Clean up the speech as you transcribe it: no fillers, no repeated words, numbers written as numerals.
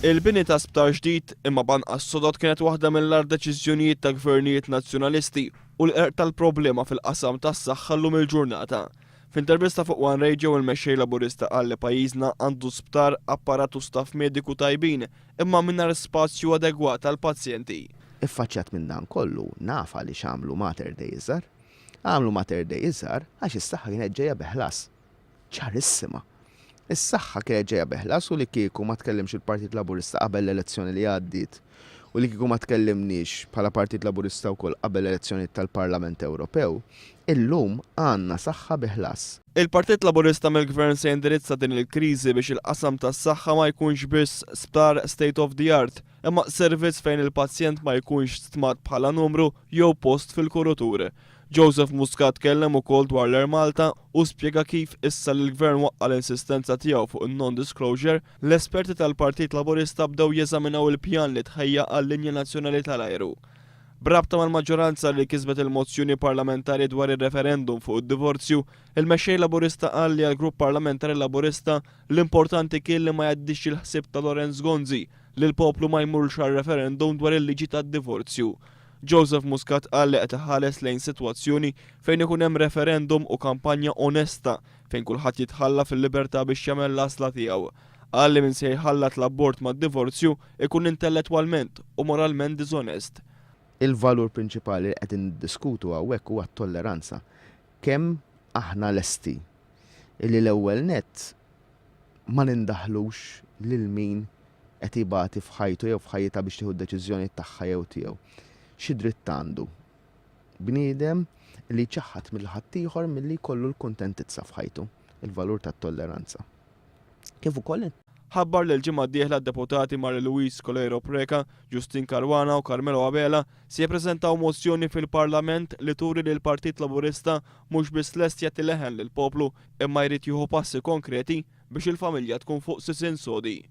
Il-bini ta' sptar ġdid imma banqas sodod kienet waħda mill-ar deċiżjonijiet ta' gvernijiet nazzjonalisti u l-qerq tal-problema fil-qasam tas-saħħa llum il-ġurnata. F'intervista fuq One Radio il-mexxej Laburista qal li pajjiżna għandu sptar apparatu staff mediku tajbin imma mingħajr spazju adegwat għall-pazjenti. Iffaċċjat minn dan kollu naf għaliex għamlu Mater Dei iżgħar. Għamlu Mater Dei iżgħar għax is-saħħa kienet ġejja beħlas. Ċarissima. Is-saħħa kienet ġejja beħlas u li kieku ma tkellimx il-Partit Laburista qabel l-elezzjoni li għaddiet u li kieku ma tkellimniex bħala Partit Laburista wkoll qabel l-elezzjoni tal-Parlament Ewropew, illum għandna saħħa beħlas. Il-Partit Laburista mill-Gvern se jindirizza din il-kriżi biex il-qasam tas-saħħa ma jkunx biss sptar state of the art, imma servizz fejn il-pazjent ma jkunx stmat bħala numru jew post fil-kurutur. Joseph Muscat kellem ukoll dwar l-Air Malta u spjega kif issa l-Gvern waqqa l-insistenza tiegħu fuq in-non-disclosure, l-esperti tal-Partit Laburista bdew jeżaminaw il-pjan li tħejja għall-linja nazzjonali tal-ajru. Brabta mal-maġġoranza li kisbet il-mozzjoni parlamentari dwar ir-referendum fuq id-divorzju, il-mexxej Laburista qal li għall-Grupp Parlamentari Laburista l-importanti kien li ma jgħaddix il-ħsieb ta' Lorenz Gonzi li l-poplu ma jmurx għal-referendum dwar il-liġi tad-divorzju. Joseph Muscat qal li qed iħares lejn sitwazzjoni fejn ikun hemm referendum u kampanja onesta fejn kulħadd jitħalla fil-libertà biex jagħmel l-għażla tiegħu. Qal li min se jħallat l-abort mad-divorzju ikun intellettwalment u moralment diżonest. Il-valur prinċipali li qed niddiskutu hawnhekk huwa t-tolleranza. Kemm aħna lesti illi l-ewwel nett ma nindaħlux lil min qed ibati f'ħajtu jew f'ħajjitha biex tieħu d-deċiżjoni tagħha jew tiegħu. Xi dritt għandu bniedem li ċaħħat mill-ħadd ieħor milli jkollu l-kuntentizza f'ħajtu, il-valur tat-tolleranza. Kif ukoll ħabbar li l-ġimgħa d-dieħla d-deputati Mari Luis Colero Preca, Justin Caruana u Carmelo Abela se jippreżentaw mozzjoni fil-Parlament li turi li l-Partit Laburista mhux biss lest jagħti leħen lill-poplu imma jrid jieħu passi konkreti biex il-familja tkun fuq sisin sodi.